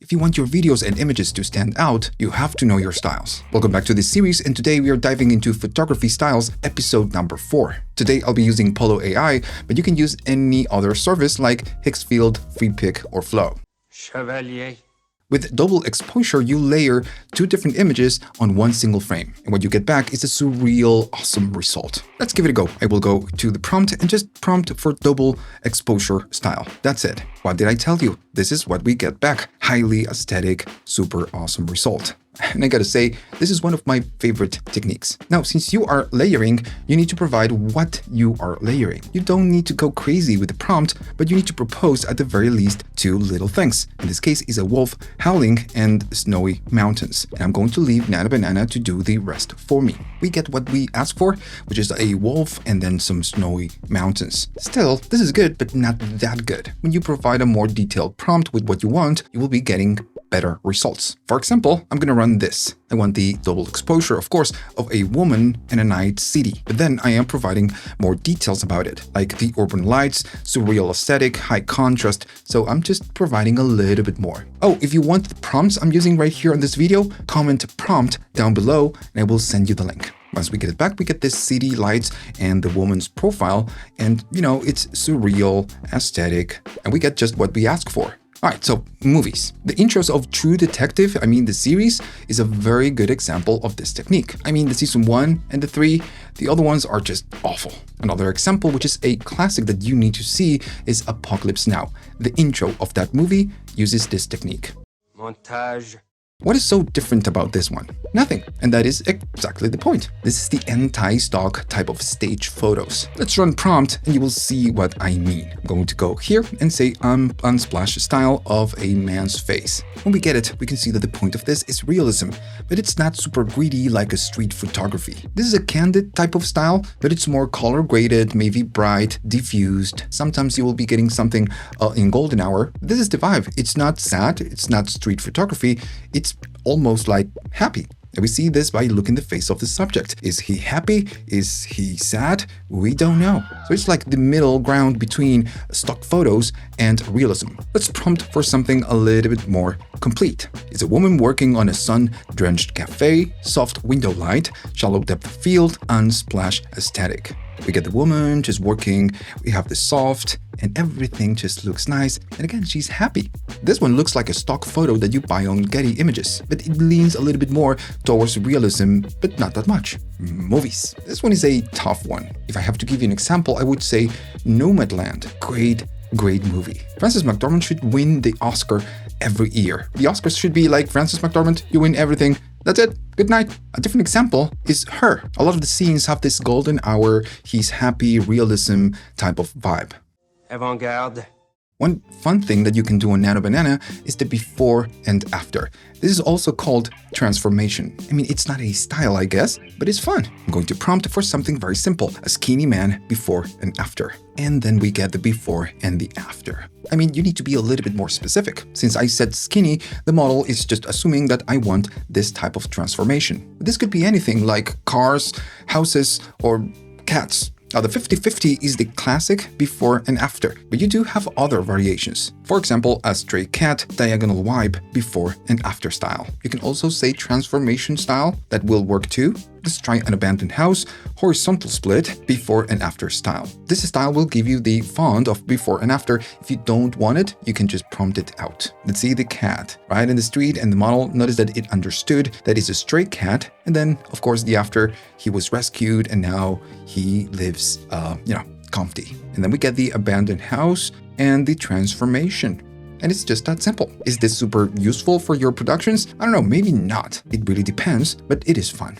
If you want your videos and images to stand out, you have to know your styles. Welcome back to this series, and today we are diving into photography styles, episode number 4. Today I'll be using Polo AI, but you can use any other service like Hixfield, FreePic, or Flow. Chevalier. With double exposure, you layer 2 different images on one single frame, and what you get back is a surreal, awesome result. Let's give it a go. I will go to the prompt and just prompt for double exposure style. That's it. What did I tell you? This is what we get back. Highly aesthetic, super awesome result. And I gotta say, this is one of my favorite techniques. Now, since you are layering, you need to provide what you are layering. You don't need to go crazy with the prompt, but you need to propose at the very least 2 little things. In this case is a wolf howling and snowy mountains. And I'm going to leave Nano Banana to do the rest for me. We get what we asked for, which is a wolf and then some snowy mountains. Still, this is good, but not that good. When you provide a more detailed prompt with what you want, you will be getting better results. For example, I'm gonna run this. I want the double exposure, of course, of a woman in a night city. But then I am providing more details about it, like the urban lights, surreal aesthetic, high contrast. So I'm just providing a little bit more. Oh, if you want the prompts I'm using right here in this video, comment prompt down below and I will send you the link. Once we get it back, we get this city lights and the woman's profile. And, you know, it's surreal, aesthetic, and we get just what we asked for. Alright, so movies. The intros of True Detective, the series, is a very good example of this technique. The season 1 and the 3, the other ones are just awful. Another example, which is a classic that you need to see, is Apocalypse Now. The intro of that movie uses this technique. Montage. What is so different about this one? Nothing. And that is exactly the point. This is the anti-stock type of stage photos. Let's run prompt and you will see what I mean. I'm going to go here and say Unsplash style of a man's face. When we get it, we can see that the point of this is realism, but it's not super greedy like a street photography. This is a candid type of style, but it's more color graded, maybe bright, diffused. Sometimes you will be getting something in golden hour. This is the vibe. It's not sad, it's not street photography, it's almost like happy. And we see this by looking the face of the subject. Is he happy? Is he sad? We don't know. So it's like the middle ground between stock photos and realism. Let's prompt for something a little bit more complete. Is a woman working on a sun-drenched cafe, soft window light, shallow depth field, unsplash aesthetic. We get the woman just working, we have the soft, and everything just looks nice. And again, she's happy. This one looks like a stock photo that you buy on Getty Images, but it leans a little bit more towards realism, but not that much. Movies. This one is a tough one. If I have to give you an example, I would say Nomadland. Great movie. Frances McDormand should win the Oscar every year. The Oscars should be like, Frances McDormand, you win everything. That's it. Good night. A different example is Her. A lot of the scenes have this golden hour, he's happy, realism type of vibe. Avant-garde. One fun thing that you can do on Nano Banana is the before and after. This is also called transformation. It's not a style, I guess, but it's fun. I'm going to prompt for something very simple. A skinny man before and after. And then we get the before and the after. You need to be a little bit more specific. Since I said skinny, the model is just assuming that I want this type of transformation. This could be anything like cars, houses, or cats. Now, the 50-50 is the classic before and after, but you do have other variations. For example, a stray cat, diagonal wipe, before and after style. You can also say transformation style, that will work too. Let's try an abandoned house, horizontal split, before and after style. This style will give you the font of before and after. If you don't want it, you can just prompt it out. Let's see the cat right in the street, and the model, notice that it understood that it's a stray cat. And then, of course, the after, he was rescued and now he lives, comfy. And then we get the abandoned house and the transformation. And it's just that simple. Is this super useful for your productions? I don't know, maybe not. It really depends, but it is fun.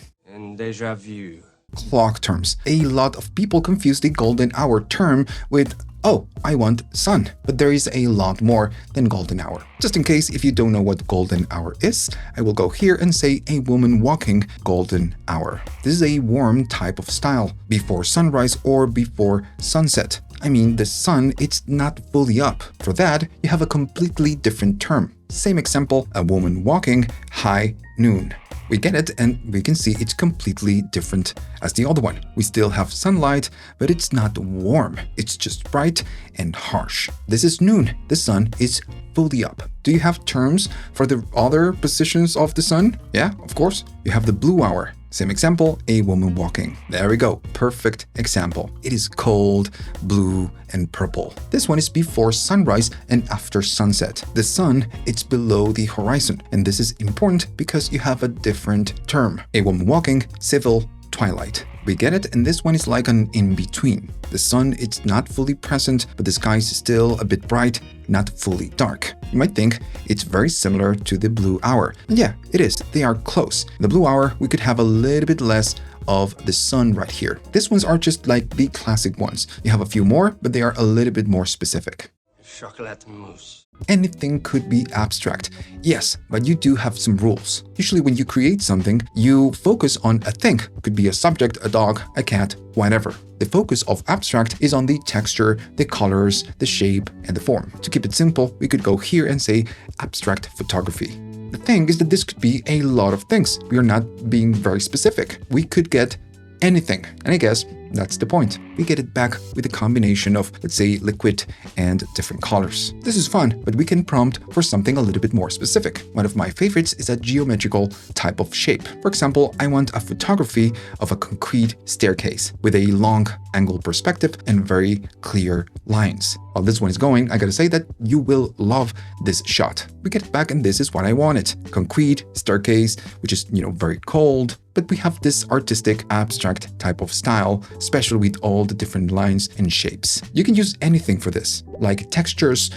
Déjà vu. Clock terms. A lot of people confuse the golden hour term with, oh, I want sun. But there is a lot more than golden hour. Just in case if you don't know what golden hour is, I will go here and say a woman walking golden hour. This is a warm type of style, before sunrise or before sunset. The sun, it's not fully up. For that, you have a completely different term. Same example, a woman walking high noon. We get it, and we can see it's completely different as the other one. We still have sunlight, but it's not warm. It's just bright and harsh. This is noon. The sun is fully up. Do you have terms for the other positions of the sun? Yeah, of course. You have the blue hour. Same example, a woman walking. There we go. Perfect example. It is cold, blue, and purple. This one is before sunrise and after sunset. The sun, it's below the horizon. And this is important because you have a different term. A woman walking, Civil Twilight. We get it, and this one is like an in-between. The sun, it's not fully present, but the sky is still a bit bright, not fully dark. You might think it's very similar to the blue hour. And yeah, it is. They are close. In the blue hour, we could have a little bit less of the sun right here. These ones are just like the classic ones. You have a few more, but they are a little bit more specific. Chocolat mousse. Anything could be abstract. Yes, but you do have some rules. Usually when you create something, you focus on a thing. It could be a subject, a dog, a cat, whatever. The focus of abstract is on the texture, the colors, the shape, and the form. To keep it simple, we could go here and say abstract photography. The thing is that this could be a lot of things. We are not being very specific. We could get anything. And I guess that's the point. We get it back with a combination of, let's say, liquid and different colors. This is fun, but we can prompt for something a little bit more specific. One of my favorites is a geometrical type of shape. For example, I want a photography of a concrete staircase with a long angle perspective and very clear lines. While this one is going, I gotta say that you will love this shot. We get it back, and this is what I wanted. Concrete staircase, which is, very cold, but we have this artistic, abstract type of style, especially with all the different lines and shapes. You can use anything for this, like textures,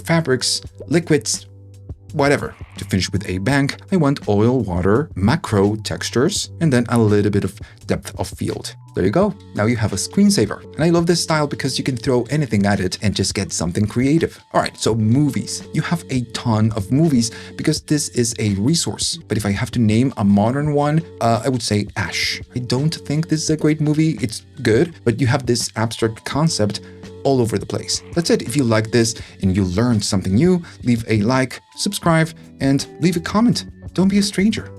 fabrics, liquids, whatever. To finish with a bank, I want oil, water, macro textures, and then a little bit of depth of field. There you go. Now you have a screensaver. And I love this style because you can throw anything at it and just get something creative. All right, so movies. You have a ton of movies because this is a resource. But if I have to name a modern one, I would say Ash. I don't think this is a great movie. It's good, but you have this abstract concept all over the place. That's it. If you like this and you learned something new, leave a like, subscribe, and leave a comment. Don't be a stranger.